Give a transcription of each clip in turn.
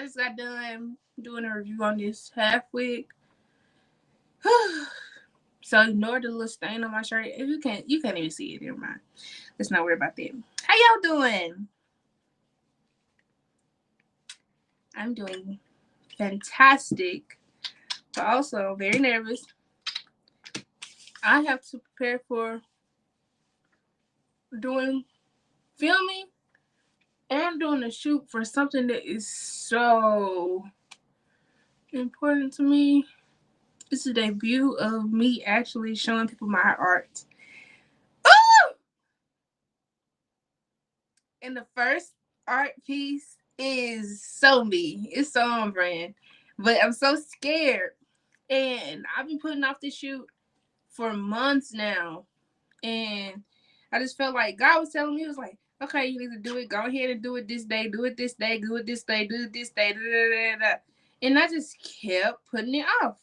just got done doing a review on this half wig. So ignore the little stain on my shirt. If you can't even see it. Never mind. Let's not worry about that. How y'all doing? I'm doing fantastic, but also very nervous. I have to prepare for doing filming and doing a shoot for something that is so important to me. It's the debut of me actually showing people my art. Ooh! And the first art piece is so me. It's so on brand. But I'm so scared. And I've been putting off this shoot for months now. And I just felt like God was telling me, he was like, okay, you need to do it. Go ahead and do it this day. Do it this day. Do it this day. Do it this day. Da, da, da, da. And I just kept putting it off.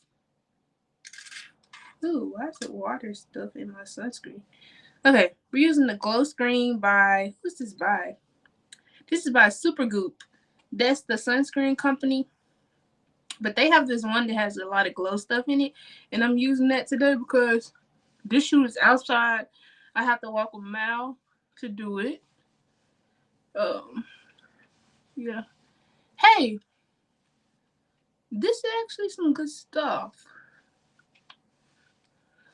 Ooh, why is the water stuff in my sunscreen? Okay, we're using the glow screen by, who's this by? This is by Supergoop. That's the sunscreen company. But they have this one that has a lot of glow stuff in it. And I'm using that today because this shoot is outside. I have to walk a mile to do it. Yeah. Hey, this is actually some good stuff.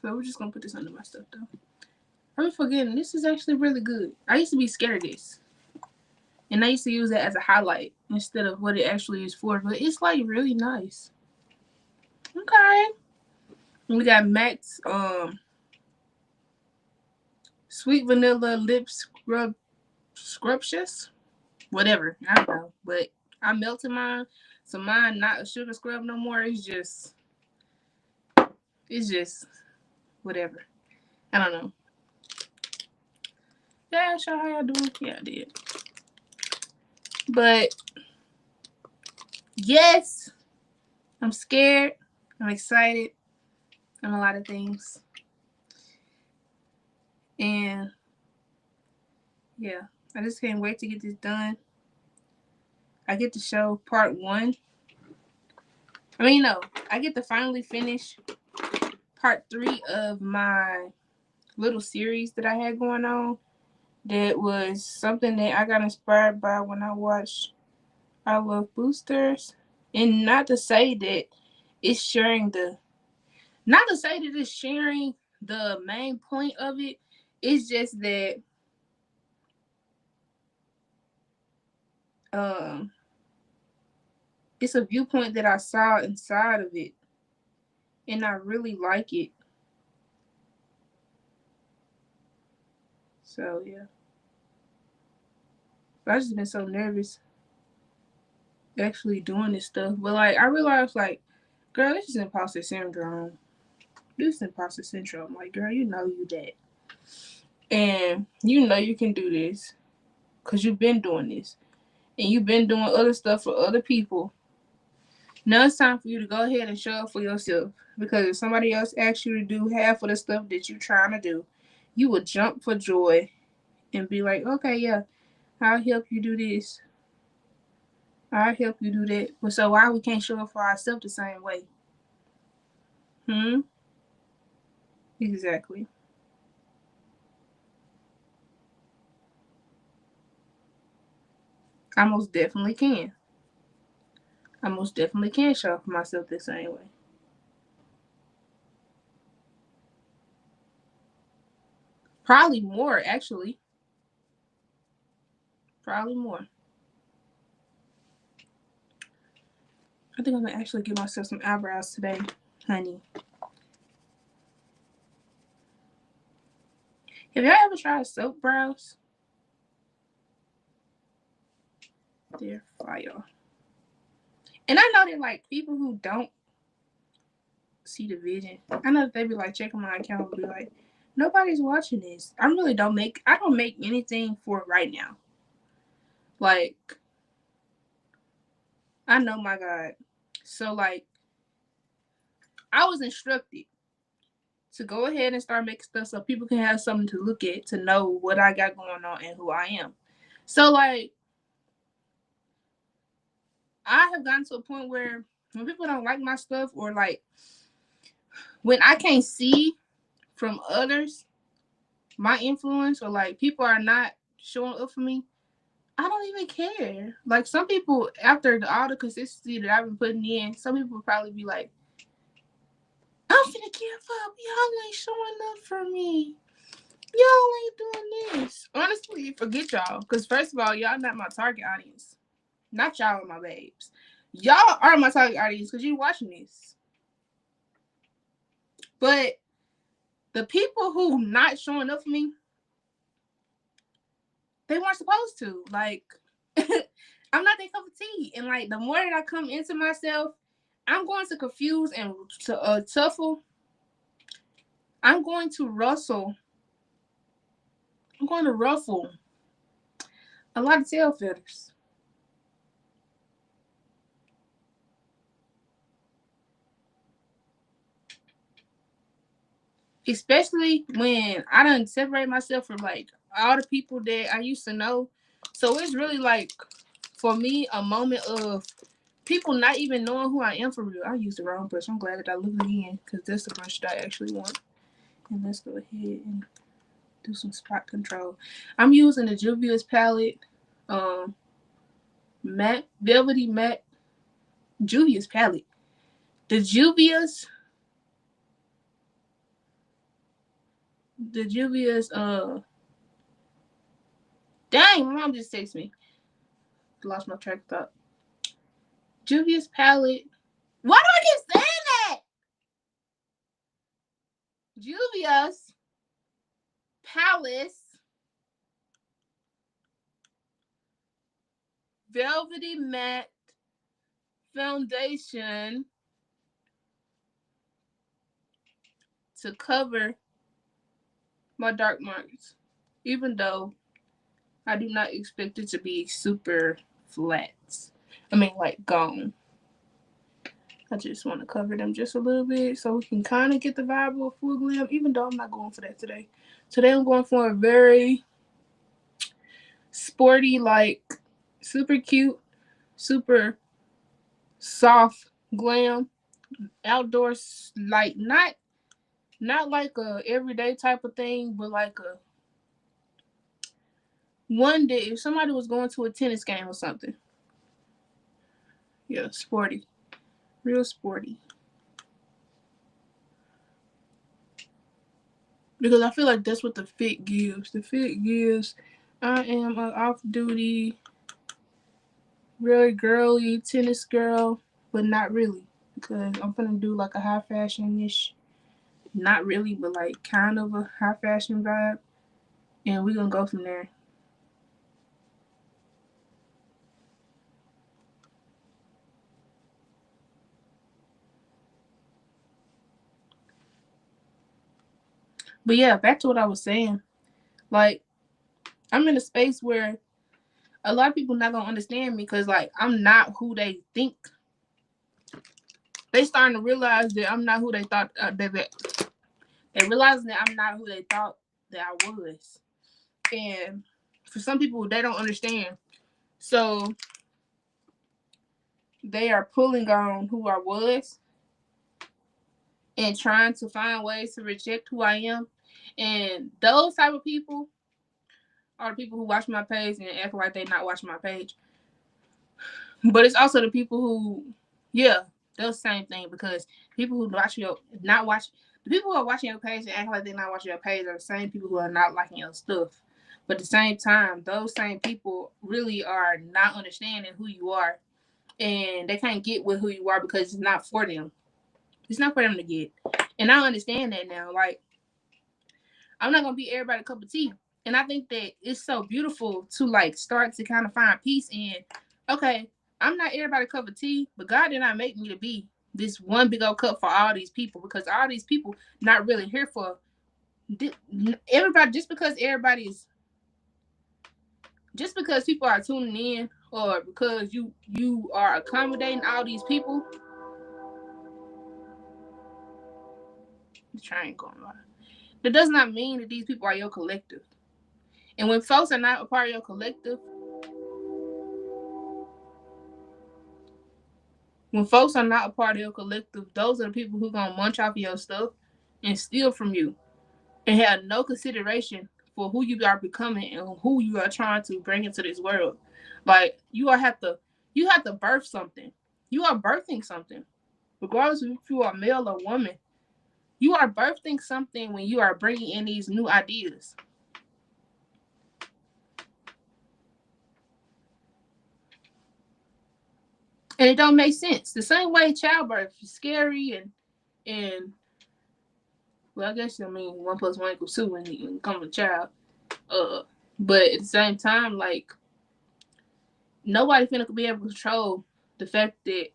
So we're just gonna put this under my stuff though. I'm forgetting this is actually really good. I used to be scared of this. And I used to use it as a highlight instead of what it actually is for. But it's like really nice. Okay. And we got MAC's Sweet Vanilla Lip Scrumptious. Whatever. I don't know. But I melted mine. So mine not a sugar scrub no more. It's just whatever. I don't know. Yeah, show how y'all doing. Yeah, I did. But yes, I'm scared. I'm excited. I'm a lot of things. And yeah, I just can't wait to get this done. I get to show part one. I get to finally finish part 3 of my little series that I had going on. That was something that I got inspired by when I watched I Love Boosters. And not to say that it's sharing the main point of it. It's just that um it's a viewpoint that I saw inside of it, and I really like it. So yeah, but I just been so nervous actually doing this stuff. But like I realized, like, girl, this is imposter syndrome. This is imposter syndrome. Like, girl, you know you that, and you know you can do this because you've been doing this, and you've been doing other stuff for other people. Now it's time for you to go ahead and show up for yourself. Because if somebody else asks you to do half of the stuff that you're trying to do, you will jump for joy and be like, okay, yeah, I'll help you do this. I'll help you do that. But so why we can't show up for ourselves the same way? Hmm? Exactly. I most definitely can. I most definitely can show up for myself the same way. Probably more, actually. Probably more. I think I'm gonna actually give myself some eyebrows today, honey. Have y'all ever tried soap brows? They're fire. And I know that like people who don't see the vision, I know that they be like checking my account and be like, nobody's watching this. I don't make anything for right now. Like, I know my God. So like I was instructed to go ahead and start making stuff so people can have something to look at to know what I got going on and who I am. So like I have gotten to a point where when people don't like my stuff, or like when I can't see from others my influence, or like people are not showing up for me, I don't even care. Like some people, after all the consistency that I've been putting in, some people will probably be like, I'm finna give up. Y'all ain't showing up for me. Y'all ain't doing this. Honestly, forget y'all. Because first of all, y'all not my target audience. Not y'all, my babes. Y'all are my target audience because you watching this. But the people who not showing up for me, they weren't supposed to. Like, I'm not their cup of tea. And like, the more that I come into myself, I'm going to confuse and to tuffle. I'm going to rustle. I'm going to ruffle a lot of tail feathers. Especially when I done separate myself from like all the people that I used to know. So it's really like, for me, a moment of people not even knowing who I am for real. I used the wrong brush. I'm glad that I looked again because that's the brush that I actually want. And let's go ahead and do some spot control. I'm using the Juvia's palette, matte, velvety matte, Juvia's palette. The Juvia's, the Juvia's, dang, my mom just texted me. Lost my track of thought. Juvia's palette. Why do I keep saying that? Juvia's Palace Velvety Matte Foundation to cover my dark marks, even though I do not expect it to be super flat. I mean, like gone. I just want to cover them just a little bit so we can kind of get the vibe of full glam, even though I'm not going for that today. Today I'm going for a very sporty, like super cute, super soft glam outdoors, like not like a everyday type of thing, but like a one day if somebody was going to a tennis game or something. Yeah, sporty, real sporty. Because I feel like that's what the fit gives. The fit gives, I am an off-duty, really girly tennis girl, but not really. Because I'm gonna do like a high fashion-ish, not really, but like kind of a high fashion vibe, and we're gonna go from there. But yeah, back to what I was saying. Like, I'm in a space where a lot of people not gonna understand me because like I'm not who they think. They starting to realize that I'm not who they thought they realizing that I'm not who they thought that I was. And for some people, they don't understand. So they are pulling on who I was and trying to find ways to reject who I am. And those type of people are the people who watch my page and act like they not watching my page. But it's also the people who, yeah, they're the same thing because people who watch your not watch the people who are watching your page and act like they're not watching your page are the same people who are not liking your stuff. But at the same time, those same people really are not understanding who you are, and they can't get with who you are because it's not for them. It's not for them to get, and I understand that now. Like I'm not gonna be everybody's cup of tea, and I think that it's so beautiful to like start to kind of find peace in. Okay, I'm not everybody's cup of tea, but God did not make me to be this one big old cup for all these people because all these people not really here for everybody. Just because people are tuning in or because you are accommodating all these people. The train going by. That does not mean that these people are your collective. And when folks are not a part of your collective, When folks are not a part of your collective, those are the people who gonna munch off your stuff and steal from you and have no consideration for who you are becoming and who you are trying to bring into this world. Like you have to birth something. You are birthing something, regardless of if you are male or woman. You are birthing something when you are bringing in these new ideas. And it don't make sense. The same way childbirth is scary and well, I guess I mean 1 + 1 = 2 when you come a child. Uh, but at the same time, like nobody finna be able to control the fact that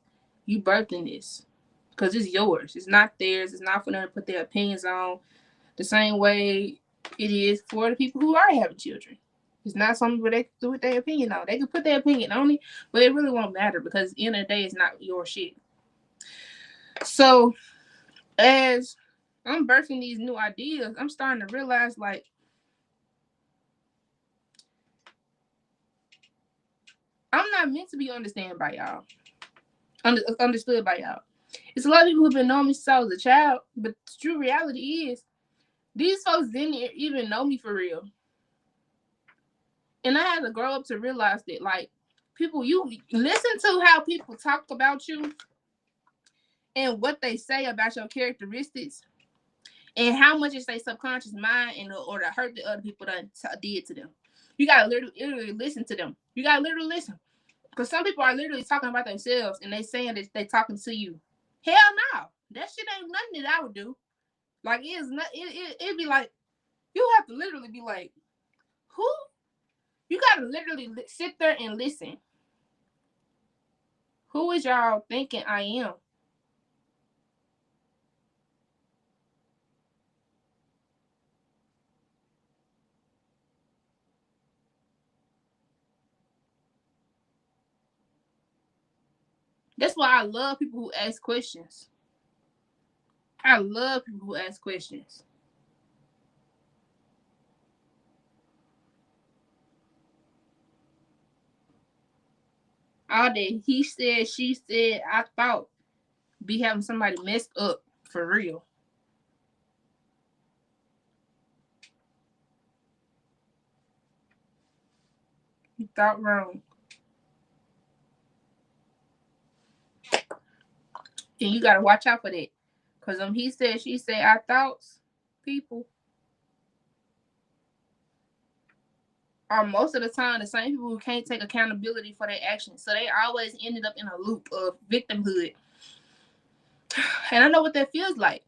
you birthing this because it's yours. It's not theirs. It's not for them to put their opinions on. The same way it is for the people who are having children. It's not something where they can do with their opinion on. They can put their opinion on it, but it really won't matter because at the end of the day, it's not your shit. So as I'm birthing these new ideas, I'm starting to realize like I'm not meant to be understood by y'all. Understood by y'all. It's a lot of people who've been knowing me since I was a child, but the true reality is these folks didn't even know me for real. And I had to grow up to realize that, like, people, you listen to how people talk about you and what they say about your characteristics and how much it's their subconscious mind in order to hurt the other people that did to them. You gotta literally listen to them. You gotta literally listen. Because some people are literally talking about themselves and they saying that they talking to you. Hell no. That shit ain't nothing that I would do. Like, it's not, it'd be like, you have to literally be like, who? You gotta literally sit there and listen. Who is y'all thinking I am? That's why I love people who ask questions. I love people who ask questions. All day, he said, she said, I thought, be having somebody messed up for real. You thought wrong. And you gotta watch out for that. Cause he said, she said, our thoughts, people are most of the time the same people who can't take accountability for their actions. So they always ended up in a loop of victimhood. And I know what that feels like.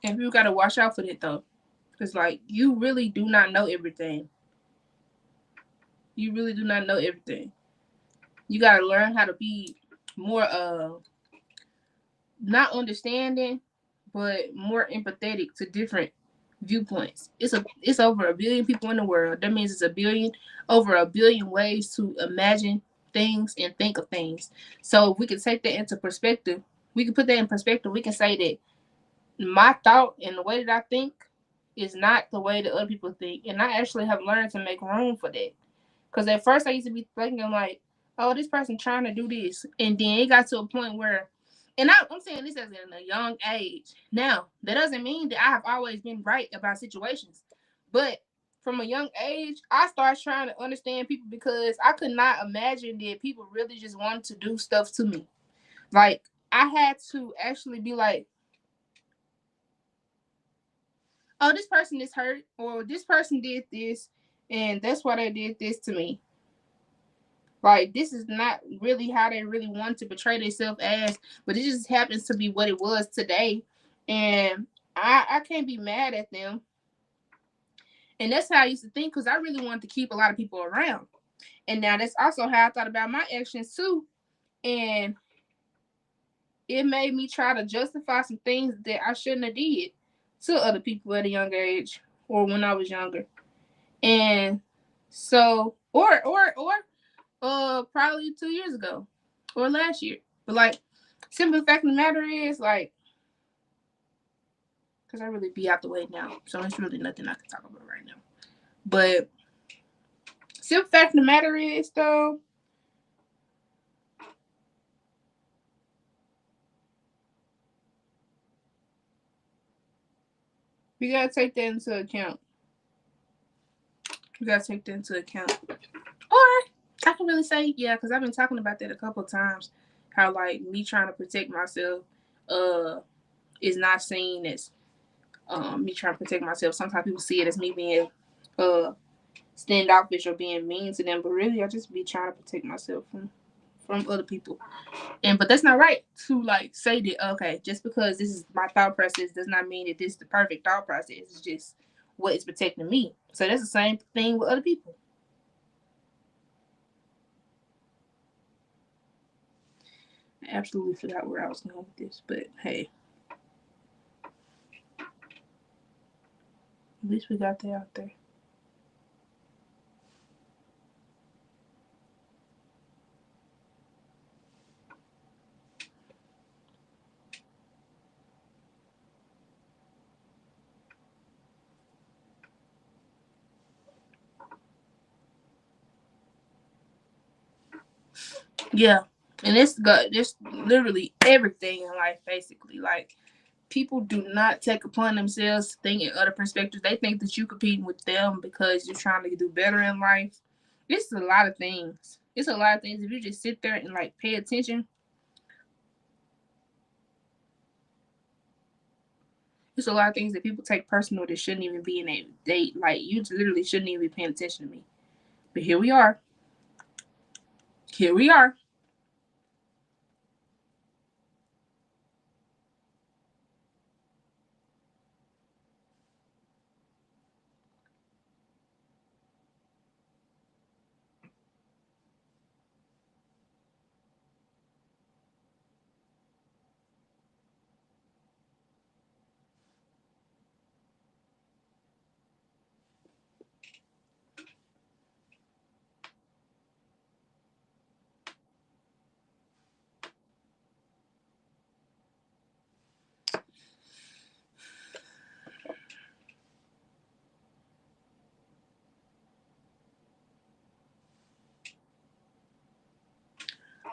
And you gotta watch out for that though. Cause like you really do not know everything. You really do not know everything. You gotta learn how to be more not understanding, but more empathetic to different viewpoints. It's over 1 billion people in the world. That means it's over 1 billion ways to imagine things and think of things. So if we can take that into perspective, we can put that in perspective. We can say that my thought and the way that I think is not the way that other people think. And I actually have learned to make room for that. Because at first I used to be thinking like, oh, this person trying to do this. And then it got to a point where, and I'm saying this as in a young age. Now, that doesn't mean that I have always been right about situations. But from a young age, I started trying to understand people because I could not imagine that people really just wanted to do stuff to me. Like, I had to actually be like, oh, this person is hurt, or this person did this, and that's why they did this to me. Like, this is not really how they really want to portray themselves as, but it just happens to be what it was today. And I can't be mad at them. And that's how I used to think because I really wanted to keep a lot of people around. And now that's also how I thought about my actions too. And it made me try to justify some things that I shouldn't have did to other people at a young age or when I was younger. And so, or probably 2 years ago, or last year. But like, simple fact of the matter is, like, because I really be out the way now, so it's really nothing I can talk about right now. But simple fact of the matter is, though, we gotta take that into account. We gotta take that into account. Or I can really say, yeah, because I've been talking about that a couple of times. How like me trying to protect myself, uh, is not seen as me trying to protect myself. Sometimes people see it as me being uh standoffish or being mean to them, but really I just be trying to protect myself from other people. And but that's not right to like say that okay, just because this is my thought process does not mean that this is the perfect thought process. It's just what is protecting me. So that's the same thing with other people. I absolutely forgot where I was going with this, but hey, at least we got that out there. Yeah, and it's got just literally everything in life, basically. Like people do not take upon themselves to think in other perspectives. They think that you competing with them because you're trying to do better in life. It's a lot of things. It's a lot of things. If you just sit there and like pay attention, it's a lot of things that people take personal that shouldn't even be in a date. Like you literally shouldn't even be paying attention to me. But here we are. Here we are.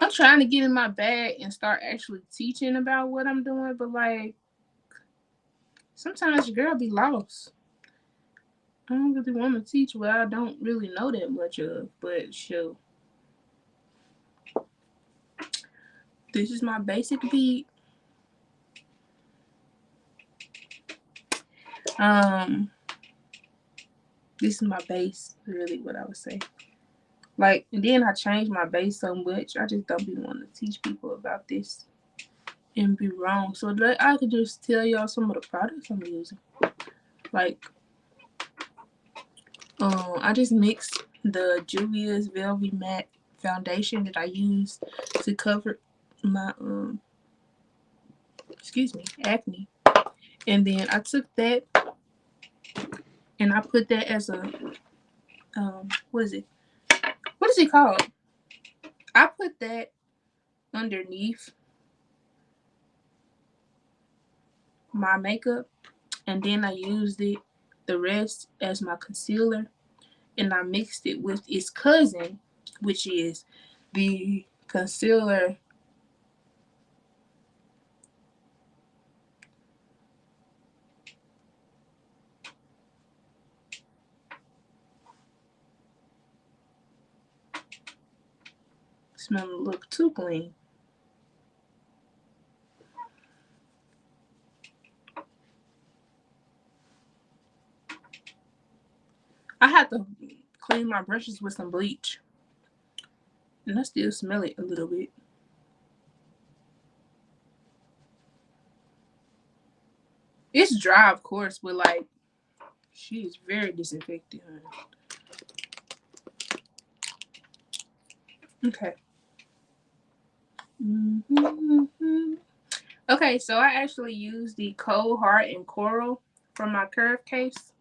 I'm trying to get in my bag and start actually teaching about what I'm doing, but like sometimes your girl be lost. I don't really want to teach what I don't really know that much of, but sure. This is my basic beat. Um, this is my base, really what I would say. Like, and then I changed my base so much, I just don't be wanting to teach people about this and be wrong. So that I could just tell y'all some of the products I'm using. Like, I just mixed the Juvia's Velvet Matte foundation that I use to cover my excuse me, acne. And then I took that and I put that as a what is it? What is it called? I put that underneath my makeup and then I used it the rest as my concealer and I mixed it with its cousin, which is the concealer. Smell look too clean. I had to clean my brushes with some bleach. And I still smell it a little bit. It's dry, of course, but like she is very disinfected, honey. Okay. Mm-hmm. Okay, so I actually used the Cold Heart and Coral from my Curve case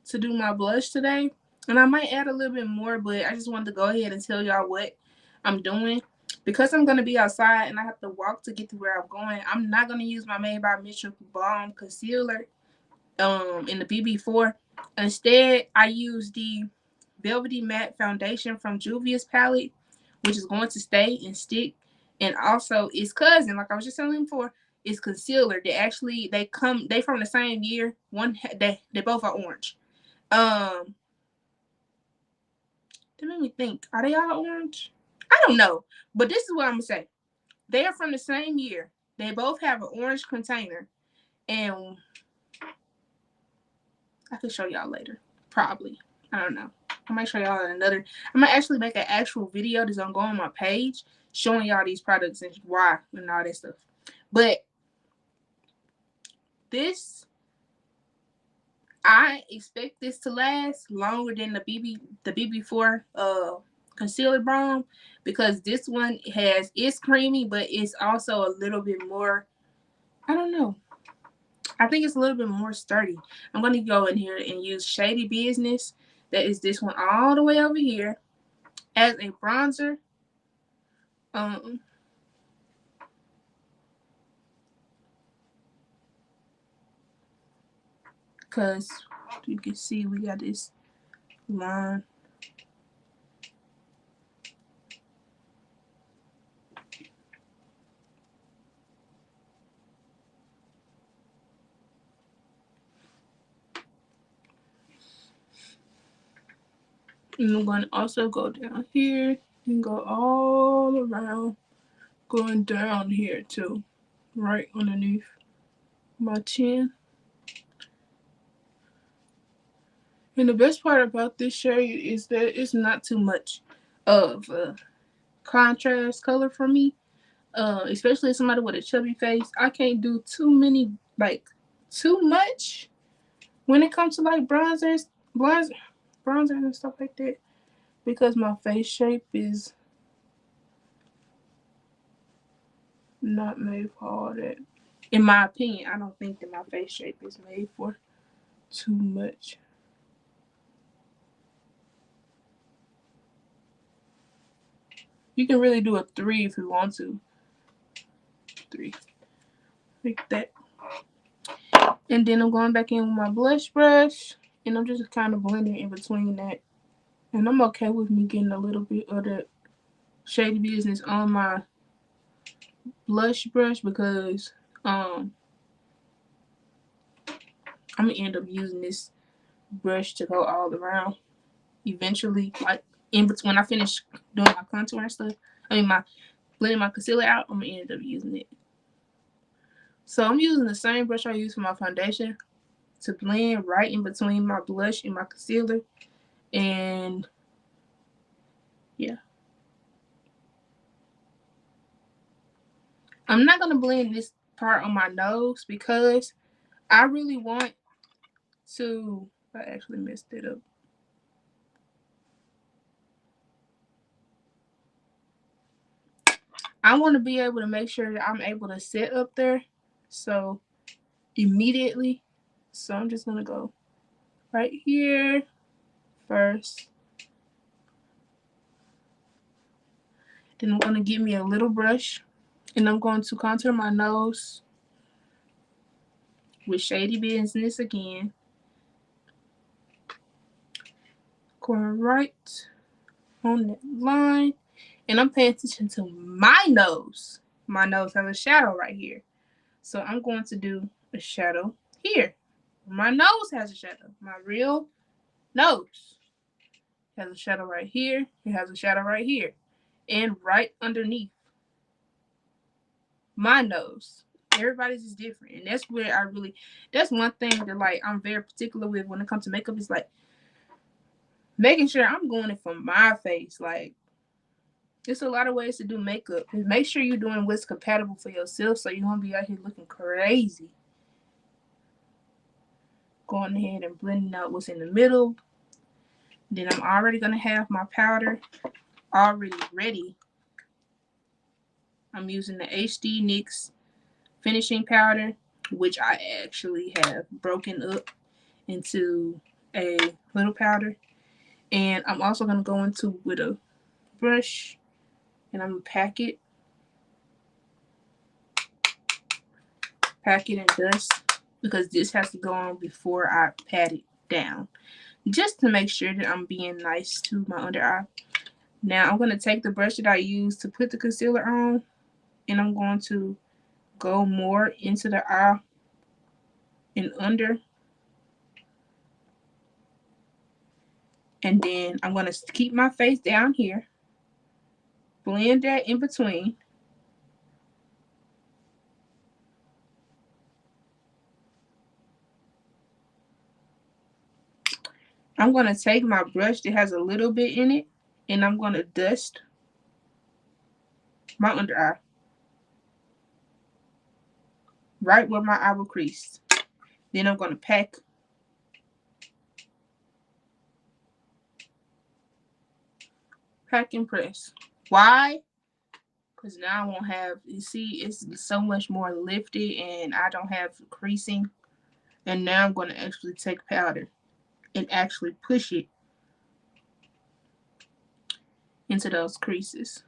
to do my blush today. And I might add a little bit more, but I just wanted to go ahead and tell y'all what I'm doing. Because I'm going to be outside and I have to walk to get to where I'm going, I'm not going to use my Made by Mitchell Balm Concealer in the BB4. Instead, I use the Velvety Matte Foundation from Juvia's palette, which is going to stay and stick. And also its cousin, like I was just telling him before, is concealer. They from the same year. They both are orange. They made me think, are they all orange? I don't know. But this is what I'm gonna say. They are from the same year. They both have an orange container. And I can show y'all later. Probably. I don't know. I might show y'all another. I might actually make an actual video that's gonna go on my page showing y'all these products and why and all that stuff. But this, I expect this to last longer than the BB4 concealer balm, because this one it's creamy, but it's also a little bit more, I don't know, I think it's a little bit more sturdy. I'm going to go in here and use Shady Business. That is this one all the way over here as a bronzer. Because you can see we got this line. And I'm going to also go down here and go all around, going down here too, right underneath my chin. And the best part about this shade is that it's not too much of a contrast color for me. Especially somebody with a chubby face. I can't do too much when it comes to like bronzers and stuff like that, because my face shape is not made for all that. In my opinion, I don't think that my face shape is made for too much. You can really do a 3 if you want to. 3. Like that. And then I'm going back in with my blush brush, and I'm just kind of blending in between that. And I'm okay with me getting a little bit of that Shady Business on my blush brush, because I'm gonna end up using this brush to go all around eventually, like in between when I finish doing my contour and stuff. My blending my concealer out, I'm gonna end up using it. So I'm using the same brush I use for my foundation to blend right in between my blush and my concealer. And yeah, I'm not gonna blend this part on my nose because I really want to. I actually messed it up. I want to be able to make sure that I'm able to sit up there so immediately. So I'm just going to go right here first. Then I'm going to get me a little brush and I'm going to contour my nose with Shady Business again. Going right on that line. And I'm paying attention to my nose. My nose has a shadow right here. So I'm going to do a shadow here. My nose has a shadow. My real nose has a shadow right here. It has a shadow right here. And right underneath my nose. Everybody's is different. And that's where that's one thing that like I'm very particular with when it comes to makeup, is like making sure I'm going in for my face. Like, there's a lot of ways to do makeup. And make sure you're doing what's compatible for yourself so you won't be out here looking crazy. Going ahead and blending out what's in the middle. Then I'm already going to have my powder already ready. I'm using the HD NYX finishing powder, which I actually have broken up into a little powder. And I'm also going to go into with a brush, and I'm going to pack it and dust, because this has to go on before I pat it down, just to make sure that I'm being nice to my under eye. Now I'm going to take the brush that I used to put the concealer on, and I'm going to go more into the eye and under. And then I'm going to keep my face down here, blend that in between. I'm going to take my brush that has a little bit in it, and I'm going to dust my under eye right where my eyebrow crease. Then I'm going to pack and press. Why? Because now I won't have, you see, it's so much more lifted and I don't have creasing. And now I'm going to actually take powder and actually push it into those creases.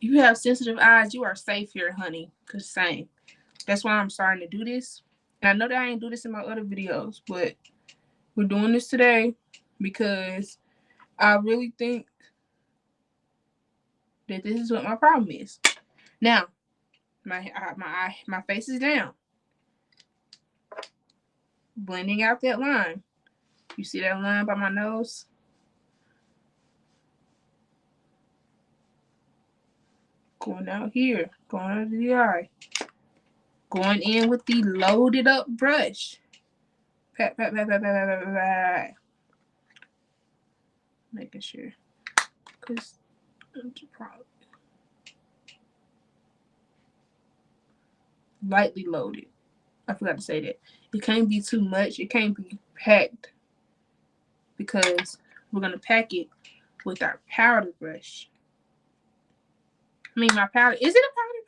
If you have sensitive eyes, you are safe here, honey. Because same. That's why I'm starting to do this. And I know that I ain't do this in my other videos, but we're doing this today because I really think that this is what my problem is. Now, my face is down. Blending out that line. You see that line by my nose? Going out here, going under the eye. Going in with the loaded up brush. Pat, pat, pat, pat, pat, pat, pat, pat. Making sure. Because that's a problem. Lightly loaded. I forgot to say that. It can't be too much. It can't be packed, because we're going to pack it with our powder brush. I mean, my powder. Is it a powder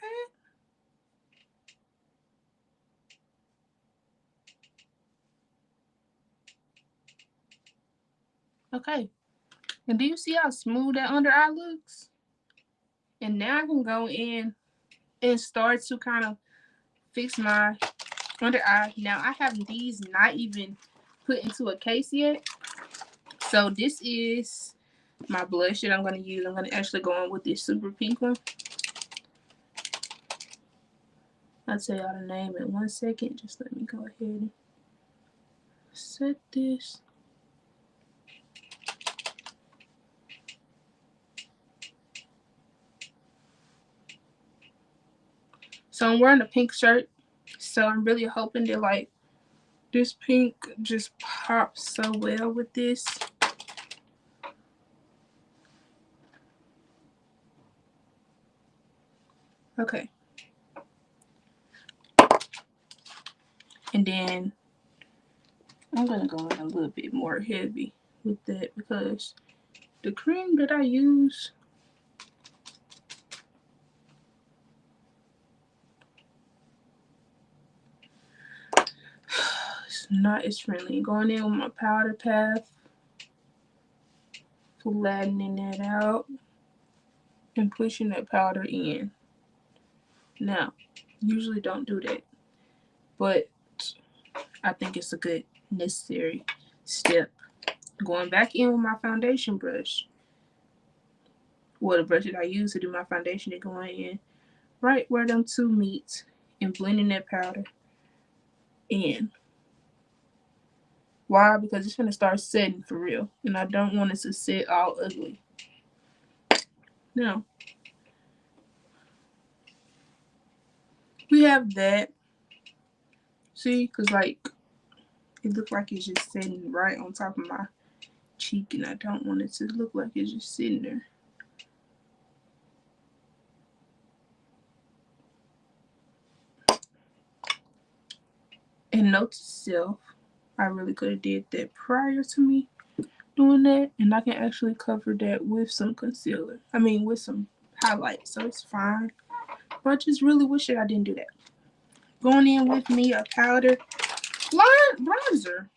pad? Okay. And do you see how smooth that under eye looks? And now I can go in and start to kind of fix my under eye. Now I have these not even put into a case yet. So this is my blush that I'm going to use. I'm going to actually go on with this super pink one. I'll tell y'all the name in 1 second. Just let me go ahead and set this. So I'm wearing a pink shirt. So I'm really hoping that like this pink just pops so well with this. Okay. And then I'm going to go in a little bit more heavy with that, because the cream that I use is not as friendly. Going in with my powder path, flattening that out, and pushing that powder in. Now, usually don't do that, but I think it's a good necessary step. Going back in with my foundation brush, well, the brush that I use to do my foundation, and going in right where them two meet and blending that powder in. Why? Because it's gonna start setting for real, and I don't want it to set all ugly. Now, we have that. See, because like it looks like it's just sitting right on top of my cheek, and I don't want it to look like it's just sitting there. And note to self, I really could have did that prior to me doing that, and I can actually cover that with some concealer. I mean, with some highlight, so it's fine. But I just really wish that I didn't do that. Going in with me a powder bronzer.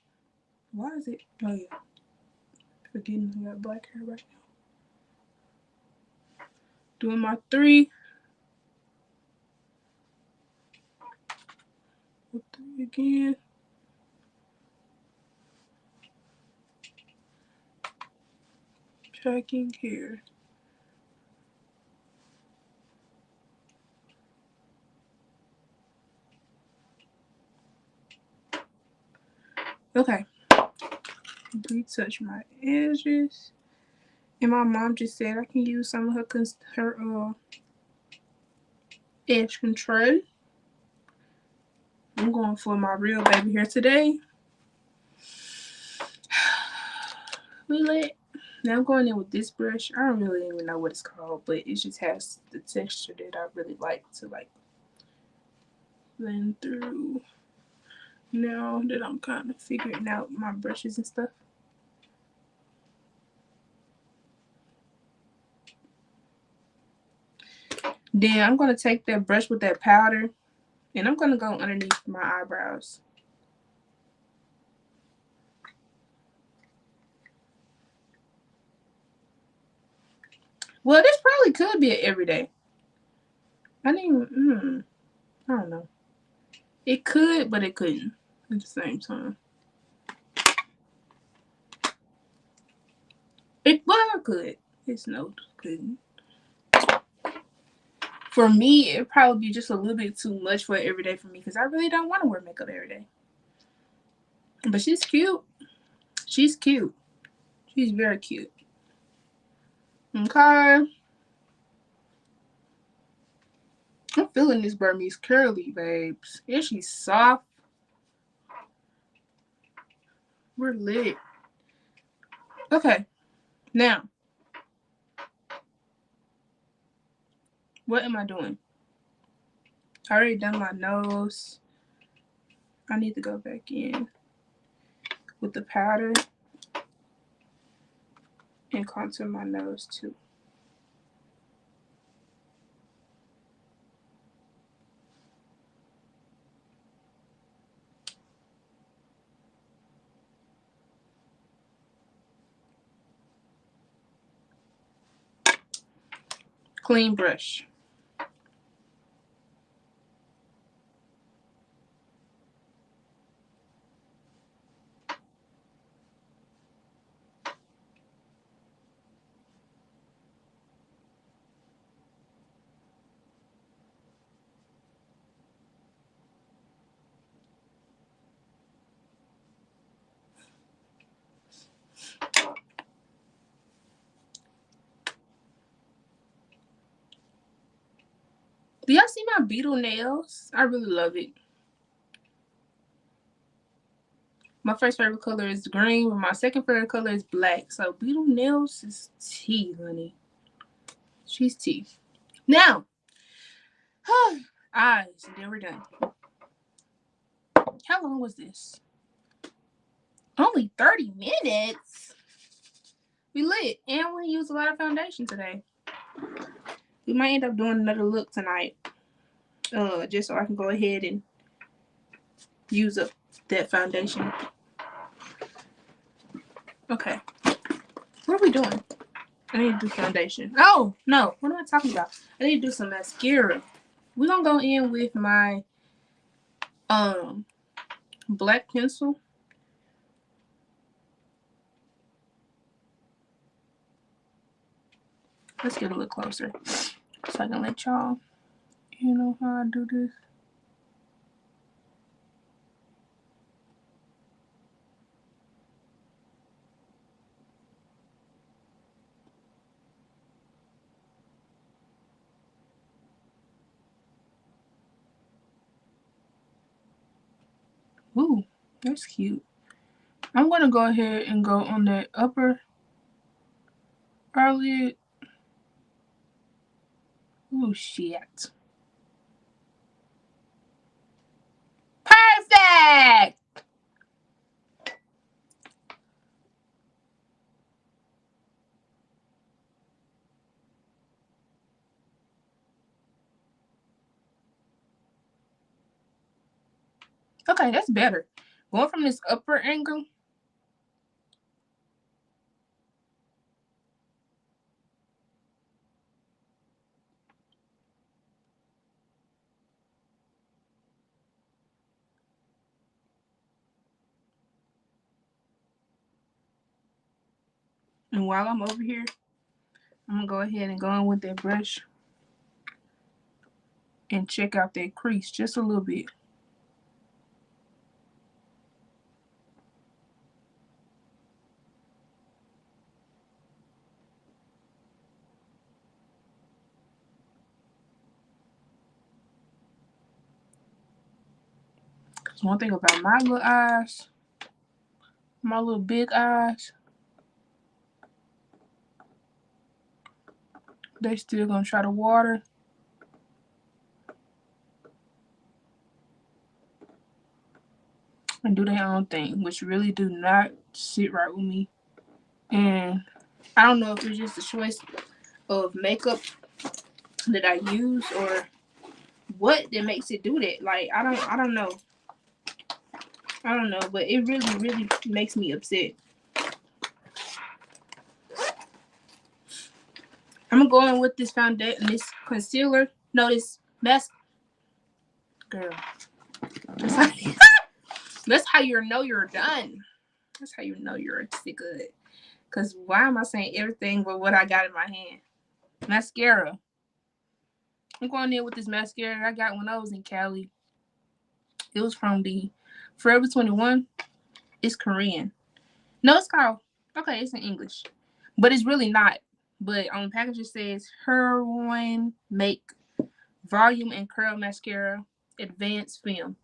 Why is it? Oh yeah, forgetting I got black hair right now. Doing my 3. With 3 again. Checking here. Okay. Retouch my edges. And my mom just said I can use some of her edge control. I'm going for my real baby hair today. We lit. Now I'm going in with this brush. I don't really even know what it's called, but it just has the texture that I really like to blend through. Now that I'm kind of figuring out my brushes and stuff. Then I'm going to take that brush with that powder and I'm going to go underneath my eyebrows. Well, this probably could be an everyday. I don't know. It could, but it couldn't at the same time. It could. It's no couldn't. For me, it'd probably be just a little bit too much for every day for me because I really don't want to wear makeup every day. But she's cute. She's cute. She's very cute. Okay. I'm feeling this Burmese curly, babes. And she's soft. We're lit. Okay. Now, what am I doing? I already done my nose. I need to go back in with the powder and contour my nose too. Clean brush. Do y'all see my beetle nails? I really love it. My first favorite color is green, but my second favorite color is black. So beetle nails is tea, honey. She's tea. Now, eyes, and then we're done. How long was this? Only 30 minutes? We lit, and we used a lot of foundation today. We might end up doing another look tonight. Just so I can go ahead and use up that foundation. Okay. What are we doing? I need to do foundation. Oh, no. What am I talking about? I need to do some mascara. We're going to go in with my black pencil. Let's get a little closer so I can let y'all know how I do this. Ooh, that's cute. I'm going to go ahead and go on the upper eyelid. Ooh, shit. Perfect! Okay, that's better. Going from this upper angle. And while I'm over here, I'm gonna go ahead and go in with that brush and check out that crease just a little bit. Cause one thing about my little eyes, my little big eyes, they still gonna try to water and do their own thing, which really do not sit right with me. And I don't know if it's just a choice of makeup that I use or what that makes it do that. Like I don't know. I don't know, but it really, really makes me upset. I'm gonna go in with this foundation, this concealer. No, this mask. Girl, that's how you know you're done. That's how you know you're good. Cause why am I saying everything but what I got in my hand? Mascara. I'm going in with this mascara I got when I was in Cali. It was from the Forever 21. It's Korean. No, it's called. Okay, it's in English, but it's really not. But on the package it says Heroin Make Volume and Curl Mascara Advanced Film.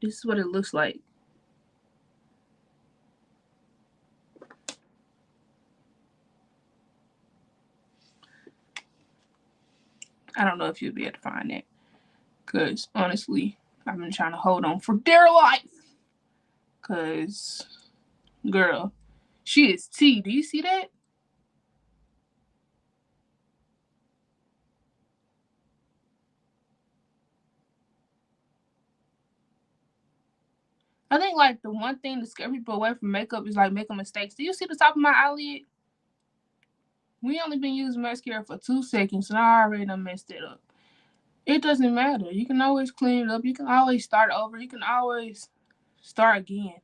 This is what it looks like. I don't know if you'll be able to find that. Because honestly, I've been trying to hold on for dear life. Because, girl, she is T. Do you see that? I think, like, the one thing to scare people away from makeup is, like, making mistakes. Do you see the top of my eyelid? We only been using mascara for 2 seconds, and I already done messed it up. It doesn't matter. You can always clean it up. You can always start over. You can always start again.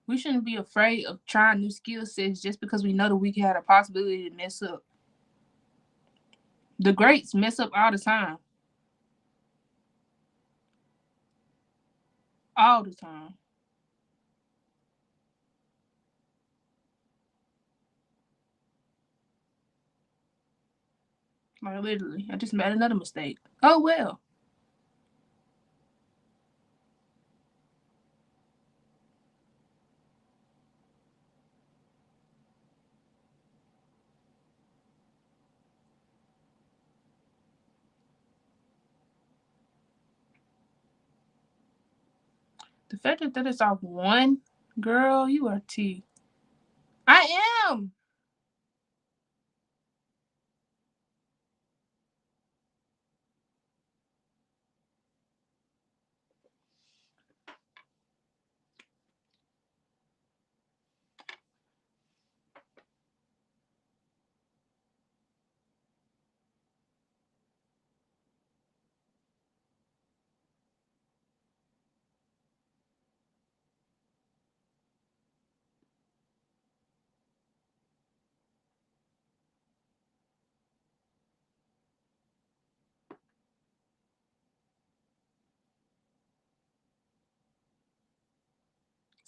We shouldn't be afraid of trying new skill sets just because we know that we had a possibility to mess up. The greats mess up all the time. All the time. Like literally. I just made another mistake. Oh well. The fact that is off one, girl, you are T. I am.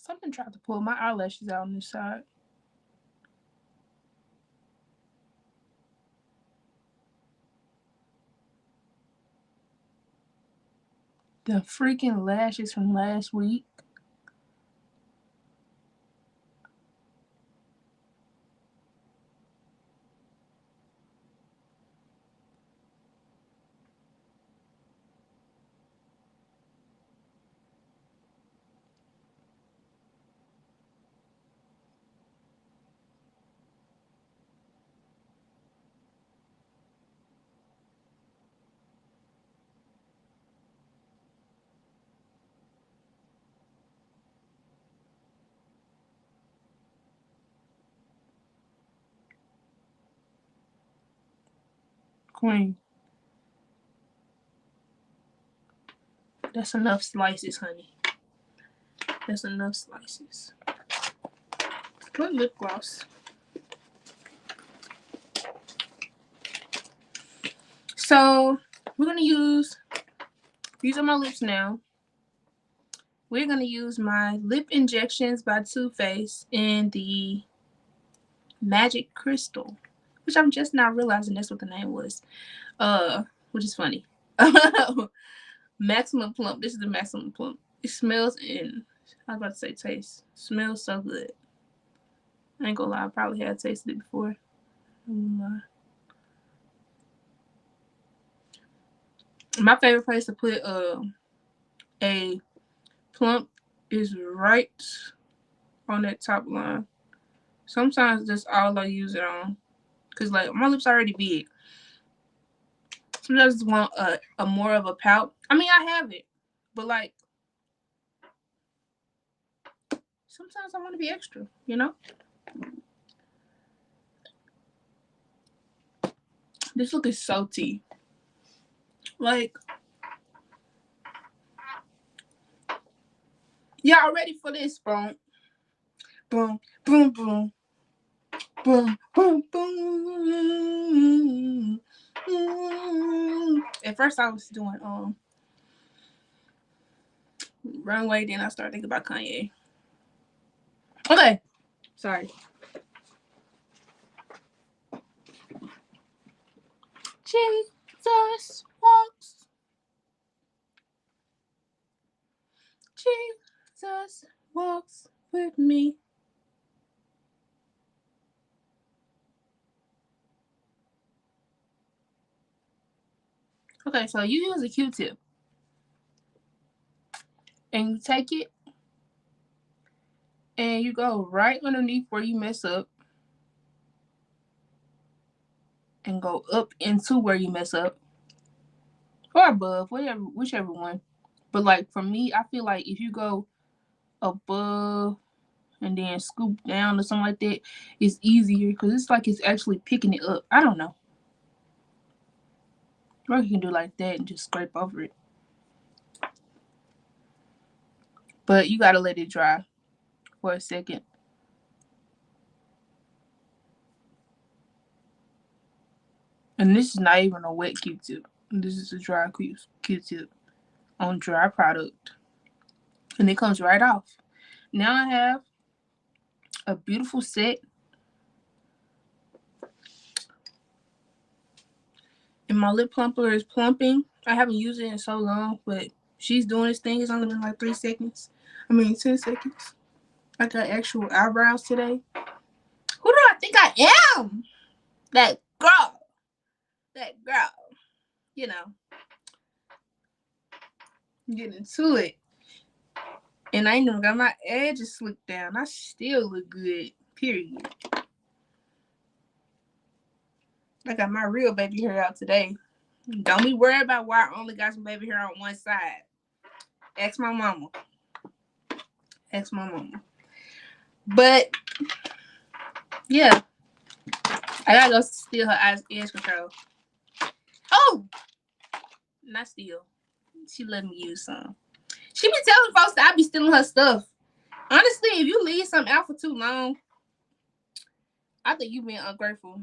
Something tried to pull my eyelashes out on this side. The freaking lashes from last week. Queen. That's enough slices, honey. That's enough slices. Put lip gloss. So we're gonna use, these are my lips now. We're gonna use my Lip Injections by Too Faced and the Magic Crystal, which I'm just now realizing that's what the name was. Which is funny. Maximum Plump. This is the Maximum Plump. It smells and I was about to say taste. Smells so good. I ain't gonna lie, I probably had tasted it before. My favorite place to put a plump is right on that top line. Sometimes that's all I use it on. Cause like my lips are already big. Sometimes I just want a more of a pout. I mean I have it. But like sometimes I want to be extra, you know? This look is so tea. Like, y'all ready for this? Boom, boom, boom, boom, boom, boom, boom. At first, I was doing Runway, then I started thinking about Kanye. Okay, sorry. Jesus walks. Jesus walks with me. Okay, so you use a Q-tip and you take it and you go right underneath where you mess up and go up into where you mess up or above, whichever one. But like for me, I feel like if you go above and then scoop down or something like that, it's easier because it's like it's actually picking it up. I don't know. Or you can do like that and just scrape over it. But you gotta let it dry for a second. And this is not even a wet Q-tip. This is a dry Q-tip on dry product. And it comes right off. Now I have a beautiful set. And my lip plumper is plumping. I haven't used it in so long, but she's doing this thing. It's only been like 10 seconds. I got actual eyebrows today. Who do I think I am? That girl. That girl. You know. Getting to it. And I ain't even got my edges slicked down. I still look good. Period. I got my real baby hair out today. Don't be worried about why I only got some baby hair on one side. Ask my mama. Ask my mama. But yeah, I gotta go steal her edge control. Oh, not steal. She let me use some. She be telling folks that I be stealing her stuff. Honestly, if you leave something out for too long, I think you being ungrateful.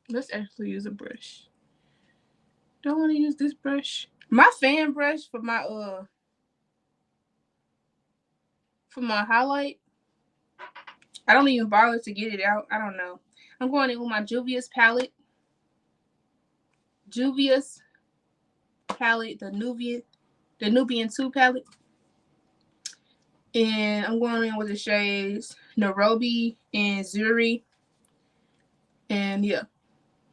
Let's actually use a brush. Don't want to use this brush. My fan brush for my highlight. I don't even bother to get it out. I don't know. I'm going in with my Juvia's palette. Juvia's palette, the Nubian 2 palette. And I'm going in with the shades Nairobi and Zuri. And yeah,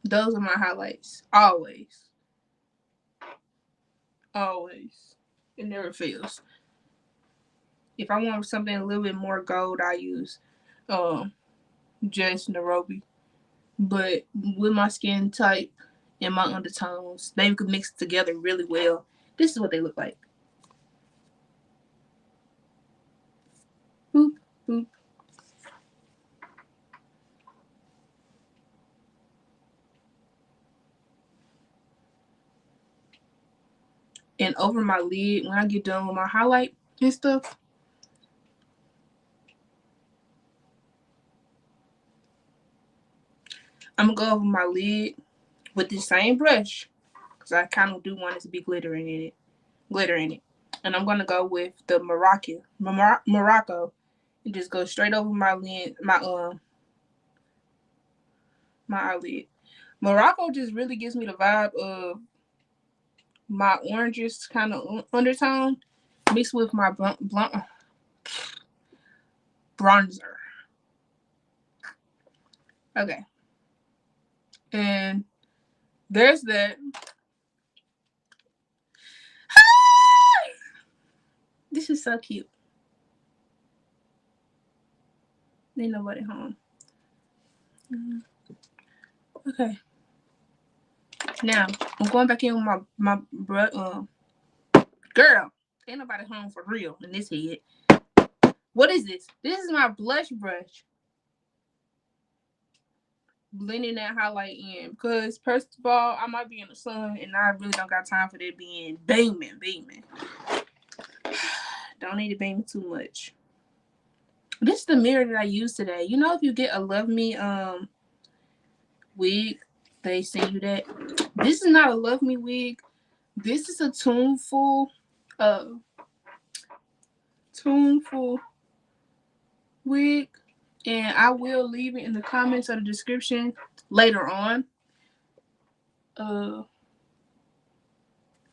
those are my highlights. Always. Always. It never fails. If I want something a little bit more gold, I use just Nairobi. But with my skin type and my undertones, they could mix together really well. This is what they look like. Boop, boop. and over my lid when I get done with my highlight and stuff. I'm gonna go over my lid with the same brush because I kind of do want it to be glitter in it. And I'm gonna go with the Morocco, and just go straight over my lid, my eyelid. Morocco just really gives me the vibe of my oranges kind of undertone mixed with my blunt bronzer. Okay, and there's that. This is so cute. Ain't nobody home. Okay. Now I'm going back in with my girl. Ain't nobody home for real in this head. What is this? This is my blush brush. Blending that highlight in because first of all, I might be in the sun and I really don't got time for that being beaming. Don't need to beam too much. This is the mirror that I used today. You know, if you get a Love Me wig, they send you that. This is not a Love Me wig. This is a tuneful wig, and I will leave it in the comments or the description later on. I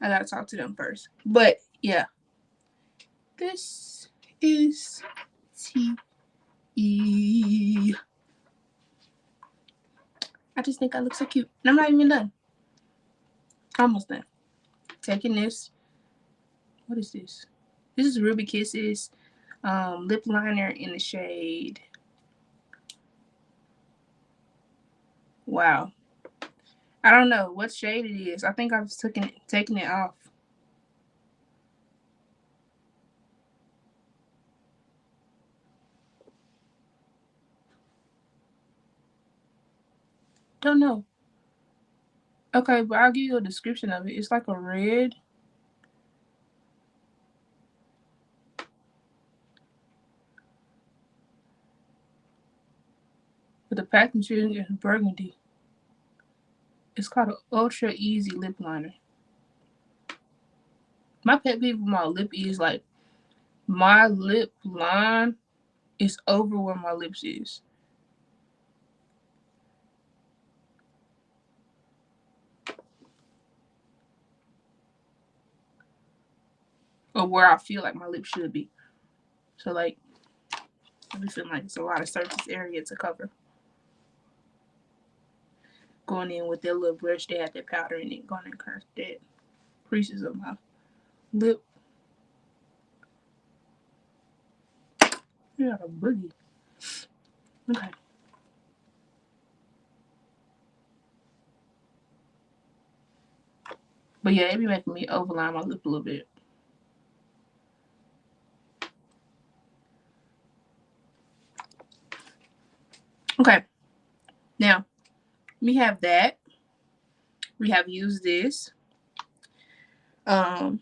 gotta talk to them first. But yeah, this is T-E. I just think I look so cute. And I'm not even done. Almost done. Taking this. What is this? This is Ruby Kisses lip liner in the shade. Wow. I don't know what shade it is. I think I've taken it off. Don't know. Okay, but I'll give you a description of it. It's like a red. But the packaging is burgundy. It's called an Ultra Easy Lip Liner. My pet peeve with my lip is like my lip line is over where my lips is. Or where I feel like my lips should be. So like I be feeling like it's a lot of surface area to cover. Going in with that little brush that had that powder in it, going and crack that creases of my lip. You got a boogie. Okay. But yeah, it be making me overline my lip a little bit. Okay. Now, we have that. We have used this. Now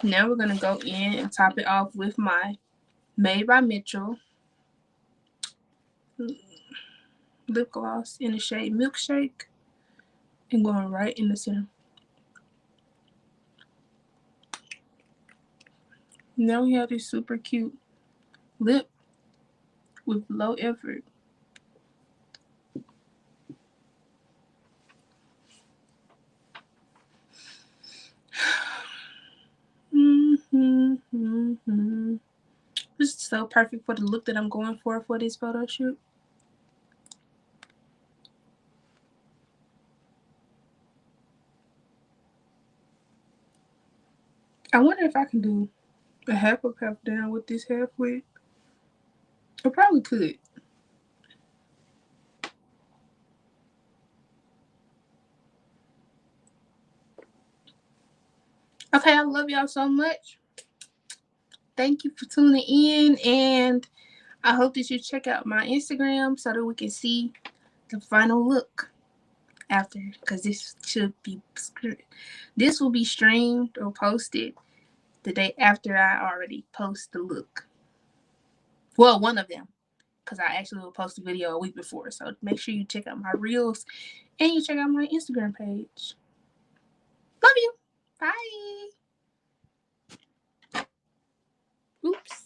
we're gonna go in and top it off with my Made by Mitchell lip gloss in the shade Milkshake and going right in the center. Now we have this super cute lip with low effort. This is so perfect for the look that I'm going for this photo shoot. I wonder if I can do a half up, half down with this half wig. I probably could. Okay, I love y'all so much. Thank you for tuning in, and I hope that you check out my Instagram so that we can see the final look. after, because this will be streamed or posted the day after I already post the look. Well, one of them, because I actually will post a video a week before. So make sure you check out my reels and you check out my Instagram page. Love you. Bye. Oops.